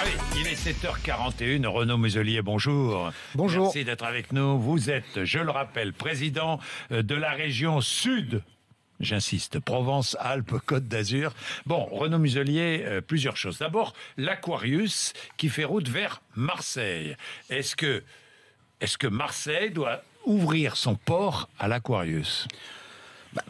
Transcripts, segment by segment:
Allez, il est 7h41, Renaud Muselier, bonjour. Bonjour. Merci d'être avec nous. Vous êtes, je le rappelle, président de la région Sud. J'insiste, Provence-Alpes-Côte d'Azur. Bon, Renaud Muselier, plusieurs choses. D'abord, l'Aquarius qui fait route vers Marseille. Est-ce que Marseille doit ouvrir son port à l'Aquarius ?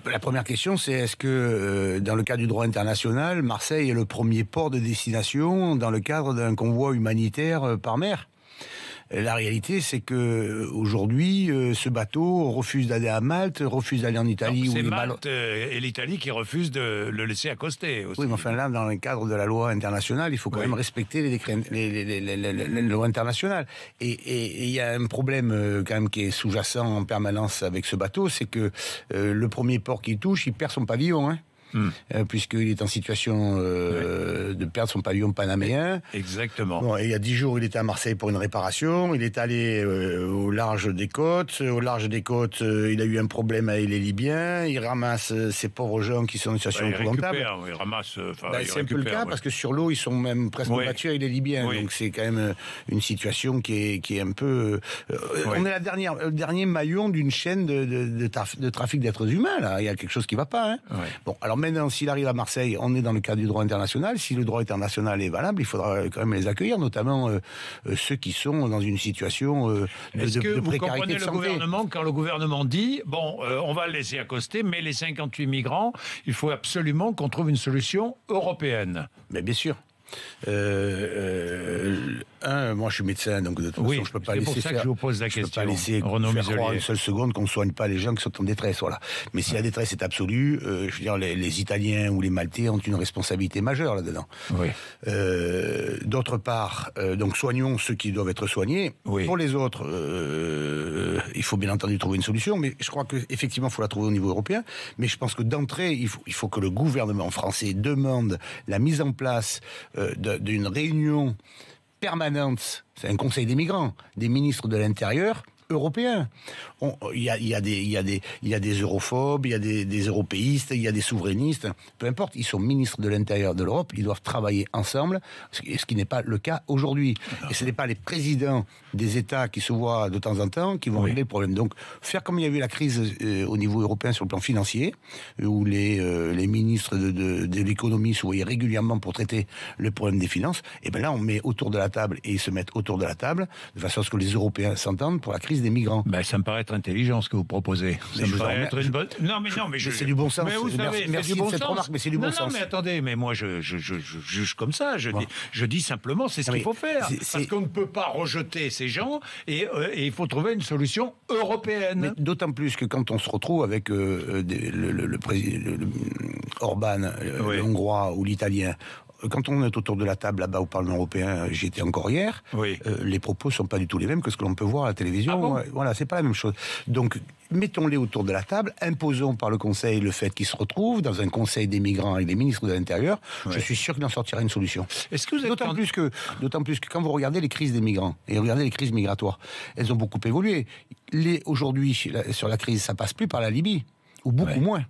La première question, c'est est-ce que, dans le cadre du droit international, Marseille est le premier port de destination dans le cadre d'un convoi humanitaire par mer ? La réalité, c'est que aujourd'hui, ce bateau refuse d'aller à Malte, refuse d'aller en Italie. C'est Malte et l'Italie qui refusent de le laisser accoster aussi. Oui, mais enfin là, dans le cadre de la loi internationale, il faut quand même respecter les lois internationales. Et il y a un problème quand même qui est sous-jacent en permanence avec ce bateau, c'est que le premier port qu'il touche, il perd son pavillon, hein. Puisqu'il est en situation de perdre son pavillon panaméen. Exactement. Bon, et il y a 10 jours, il était à Marseille pour une réparation. Il est allé au large des côtes. Au large des côtes, il a eu un problème avec les Libyens. Il ramasse ces pauvres gens qui sont en situation épouvantable. Il ramasse. C'est un peu le cas parce que sur l'eau, ils sont même presque battus avec les Libyens. Donc c'est quand même une situation qui est un peu. On est le dernier maillon d'une chaîne de trafic d'êtres humains. Là, il y a quelque chose qui va pas. Hein. Bon, alors maintenant, s'il arrive à Marseille, on est dans le cadre du droit international. Si le droit international est valable, il faudra quand même les accueillir, notamment ceux qui sont dans une situation de précarité de santé. Est-ce que vous comprenez le gouvernement quand le gouvernement dit on va le laisser accoster, mais les 58 migrants, il faut absolument qu'on trouve une solution européenne. Mais bien sûr. Moi je suis médecin, donc de toute façon je peux pas laisser faire. C'est pour ça que je vous pose la question. Je peux pas laisser faire croire une seule seconde qu'on ne soigne pas les gens qui sont en détresse, voilà. Mais si la détresse est absolue, je veux dire les Italiens ou les Maltais ont une responsabilité majeure là-dedans. Oui. D'autre part, donc soignons ceux qui doivent être soignés. Oui. Pour les autres, il faut bien entendu trouver une solution, mais je crois que effectivement il faut la trouver au niveau européen. Mais je pense que d'entrée, il faut que le gouvernement français demande la mise en place d'une réunion permanente, c'est un conseil des migrants, des ministres de l'Intérieur européens. Il y a des europhobes, il y a des européistes, il y a des souverainistes, peu importe, ils sont ministres de l'Intérieur de l'Europe, ils doivent travailler ensemble, ce qui n'est pas le cas aujourd'hui. Et ce n'est pas les présidents des États qui se voient de temps en temps qui vont régler le problème. Donc, faire comme il y a eu la crise au niveau européen sur le plan financier, où les ministres de l'économie se voyaient régulièrement pour traiter le problème des finances, et bien là, on met autour de la table, et ils se mettent autour de la table, de façon à ce que les Européens s'entendent pour la crise des migrants. Ça me paraît être intelligent ce que vous proposez. Ça me paraît être une bonne. Non, mais c'est du bon sens. Mais vous savez, merci de cette remarque, mais c'est du bon sens. Non, mais attendez, mais moi je juge comme ça. Je dis simplement, c'est ce qu'il faut faire, parce qu'on ne peut pas rejeter ces gens et il faut trouver une solution européenne. D'autant plus que quand on se retrouve avec le président Orban, le Hongrois ou l'Italien. Quand on est autour de la table là-bas au Parlement européen, j'y étais encore hier, les propos sont pas du tout les mêmes que ce que l'on peut voir à la télévision. Ah bon voilà, c'est pas la même chose. Donc, mettons-les autour de la table, imposons par le Conseil le fait qu'ils se retrouvent dans un Conseil des migrants avec les ministres de l'Intérieur. Je suis sûr qu'il en sortira une solution. Est-ce que vous êtes d'autant plus que quand vous regardez les crises des migrants et regardez les crises migratoires, elles ont beaucoup évolué. Aujourd'hui, sur la crise, ça passe plus par la Libye, ou beaucoup moins.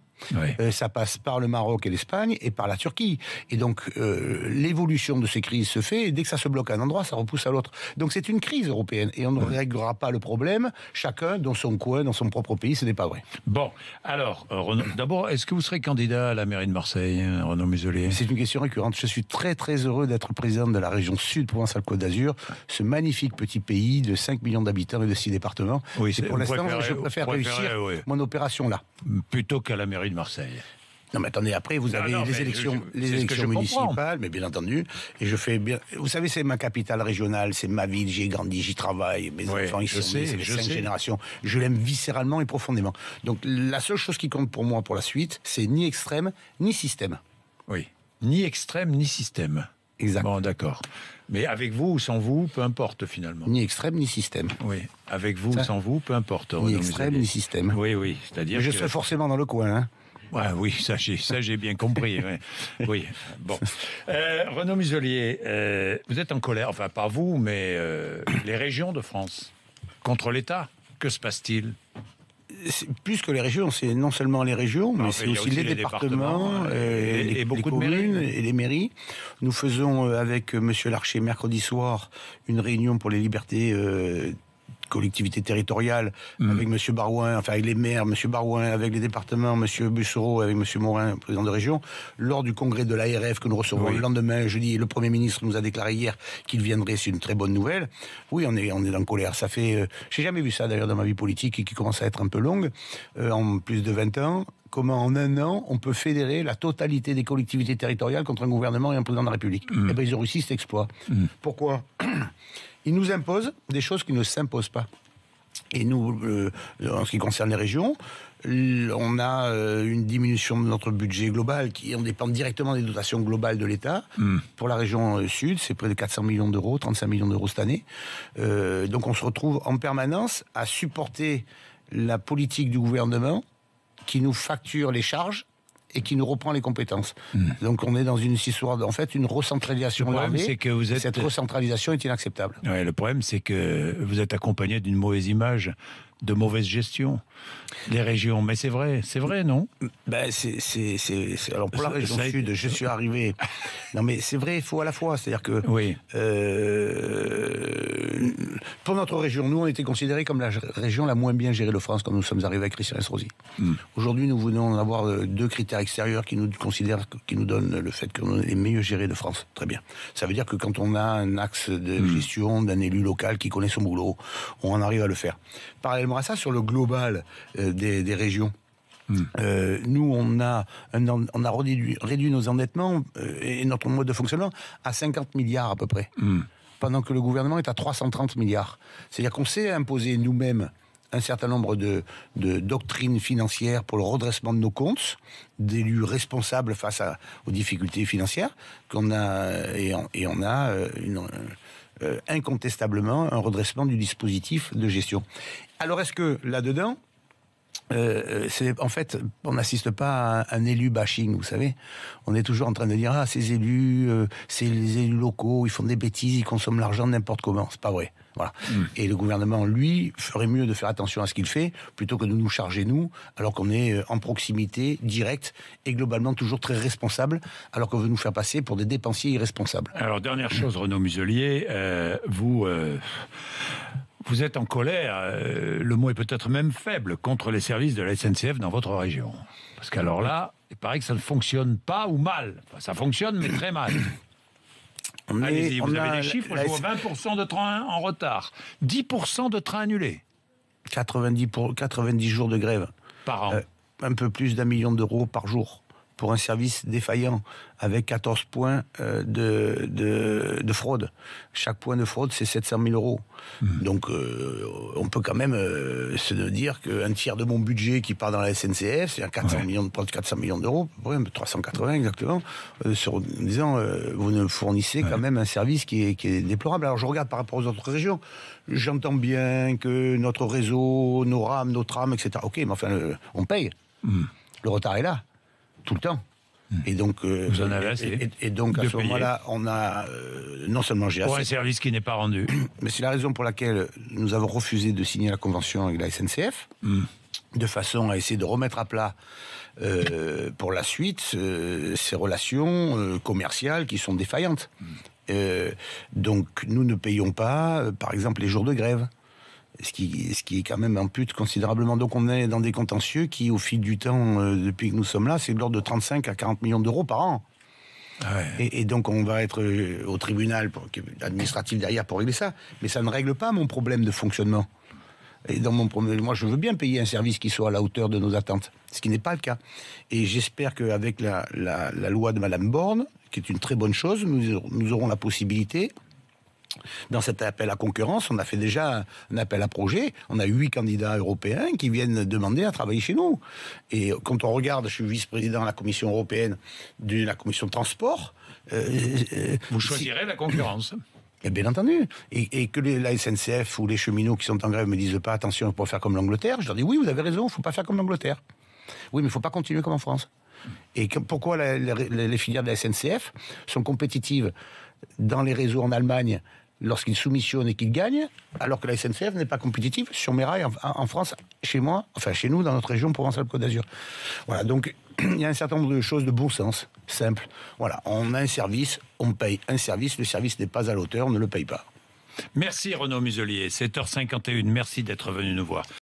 Ça passe par le Maroc et l'Espagne et par la Turquie. Et donc, l'évolution de ces crises se fait et dès que ça se bloque à un endroit, ça repousse à l'autre. Donc, c'est une crise européenne et on ne réglera pas le problème, chacun dans son coin, dans son propre pays, ce n'est pas vrai. Bon, alors, Renaud, d'abord, est-ce que vous serez candidat à la mairie de Marseille, Renaud Muselier ? C'est une question récurrente. Je suis très très heureux d'être président de la région Sud Provence-Alpes-Côte d'Azur, ce magnifique petit pays de 5 millions d'habitants et de 6 départements. Et pour l'instant, je préfère réussir mon opération là. Plutôt qu'à la mairie de Marseille. Non, mais attendez, après, vous avez les élections municipales, mais bien entendu, et je fais bien... Vous savez, c'est ma capitale régionale, c'est ma ville, j'y ai grandi, j'y travaille, mes enfants, ils sont nés, c'est les 5 générations. Je l'aime viscéralement et profondément. Donc, la seule chose qui compte pour moi, pour la suite, c'est ni extrême, ni système. Oui. Ni extrême, ni système. Exact. Bon, d'accord. Mais avec vous ou sans vous, peu importe finalement. Ni extrême, ni système. Oui. Avec vous ou sans vous, peu importe. Ni extrême, ni système. Oui. C'est-à-dire je serai forcément dans le coin, hein. Oui, ça j'ai bien compris. Oui, bon. Renaud Muselier, vous êtes en colère, enfin pas vous, mais les régions de France contre l'État. Que se passe-t-il ? plus que les régions, c'est non seulement les régions, mais c'est aussi les départements, et beaucoup de communes et les mairies. Nous faisons avec Monsieur Larcher mercredi soir une réunion pour les libertés collectivités territoriales avec M. Barouin, enfin avec les maires, M. Barouin, avec les départements, M. Bussereau, avec M. Morin, président de région, lors du congrès de l'ARF que nous recevrons le lendemain, jeudi, le Premier ministre nous a déclaré hier qu'il viendrait, c'est une très bonne nouvelle. Oui, on est en colère. Ça fait... j'ai jamais vu ça d'ailleurs dans ma vie politique et qui commence à être un peu longue, en plus de 20 ans. Comment en un an, on peut fédérer la totalité des collectivités territoriales contre un gouvernement et un président de la République. Eh bien, ils ont réussi cet exploit. Pourquoi ? Ils nous imposent des choses qui ne s'imposent pas. Et nous, en ce qui concerne les régions, on a une diminution de notre budget global on dépend directement des dotations globales de l'État. Pour la région sud, c'est près de 400 millions d'euros, 35 millions d'euros cette année. Donc on se retrouve en permanence à supporter la politique du gouvernement qui nous facture les charges et qui nous reprend les compétences. Donc on est dans une histoire, en fait, une recentralisation. Le problème, c'est que cette recentralisation est inacceptable. Ouais, le problème, c'est que vous êtes accompagné d'une mauvaise image, de mauvaise gestion. Les régions, mais c'est vrai, non ? Ben alors pour la région sud, je suis arrivé. Non mais c'est vrai, il faut à la fois, c'est-à-dire que pour notre région, nous on était considérés comme la région la moins bien gérée de France quand nous sommes arrivés avec Christian Estrosi. Aujourd'hui, nous venons d'avoir 2 critères extérieurs qui nous donnent le fait qu'on est les mieux gérés de France. Très bien. Ça veut dire que quand on a un axe de gestion d'un élu local qui connaît son boulot, on en arrive à le faire. Parallèlement à ça, sur le global des régions, nous, on a réduit nos endettements et notre mode de fonctionnement à 50 milliards à peu près, pendant que le gouvernement est à 330 milliards. C'est-à-dire qu'on s'est imposé nous-mêmes un certain nombre de doctrines financières pour le redressement de nos comptes, d'élus responsables face aux difficultés financières qu'on a, et on a incontestablement un redressement du dispositif de gestion. Alors est-ce que là-dedans, en fait, on n'assiste pas à un élu bashing, vous savez. On est toujours en train de dire ces élus, c'est les élus locaux, ils font des bêtises, ils consomment l'argent n'importe comment. C'est pas vrai. Voilà. Et le gouvernement, lui, ferait mieux de faire attention à ce qu'il fait plutôt que de nous charger, nous, alors qu'on est en proximité, directe et globalement toujours très responsable, alors qu'on veut nous faire passer pour des dépensiers irresponsables. Alors, dernière chose, Renaud Muselier, vous êtes en colère, le mot est peut-être même faible, contre les services de la SNCF dans votre région. Parce qu'alors là, il paraît que ça ne fonctionne pas ou mal. Enfin, ça fonctionne, mais très mal. Allez-y, vous avez des chiffres, je vois 20% de trains en retard, 10% de trains annulés. 90 jours de grève. Par an. Un peu plus d'1 million d'euros par jour pour un service défaillant avec 14 points de fraude. Chaque point de fraude, c'est 700 000 euros. Donc, on peut quand même se dire qu'un tiers de mon budget qui part dans la SNCF, c'est 400 millions d'euros, 380 exactement, en disant, vous nous fournissez quand même un service qui est déplorable. Alors, je regarde par rapport aux autres régions. J'entends bien que notre réseau, nos rames, nos trams, etc. Ok, mais enfin, on paye. Le retard est là. Tout le temps. Et donc, vous en avez assez. Et donc, à ce moment-là, on a non seulement j'ai assez... Pour un service qui n'est pas rendu. Mais c'est la raison pour laquelle nous avons refusé de signer la convention avec la SNCF, de façon à essayer de remettre à plat pour la suite ces relations commerciales qui sont défaillantes. Donc, nous ne payons pas, par exemple, les jours de grève. Ce qui quand même ampute considérablement. Donc on est dans des contentieux qui, au fil du temps, depuis que nous sommes là, c'est de l'ordre de 35 à 40 millions d'euros par an. Et donc on va être au tribunal administratif derrière pour régler ça. Mais ça ne règle pas mon problème de fonctionnement. Et dans mon problème, moi je veux bien payer un service qui soit à la hauteur de nos attentes, ce qui n'est pas le cas. Et j'espère qu'avec la loi de Madame Borne, qui est une très bonne chose, nous aurons la possibilité... Dans cet appel à concurrence, on a fait déjà un appel à projet. On a 8 candidats européens qui viennent demander à travailler chez nous. Et quand on regarde, je suis vice-président de la Commission européenne, de la Commission de transport. Vous choisirez la concurrence. Et bien entendu. Et que la SNCF ou les cheminots qui sont en grève me disent pas attention, il faut faire comme l'Angleterre. Je leur dis oui, vous avez raison, il ne faut pas faire comme l'Angleterre. Oui, mais il ne faut pas continuer comme en France. Et pourquoi les filières de la SNCF sont compétitives dans les réseaux en Allemagne lorsqu'il soumissionne et qu'il gagne, alors que la SNCF n'est pas compétitive sur mes rails en France, chez nous, dans notre région Provence-Alpes-Côte d'Azur. Voilà, donc il y a un certain nombre de choses de bon sens, simples. Voilà, on a un service, on paye un service, le service n'est pas à l'auteur, on ne le paye pas. Merci Renaud Muselier, 7h51, merci d'être venu nous voir.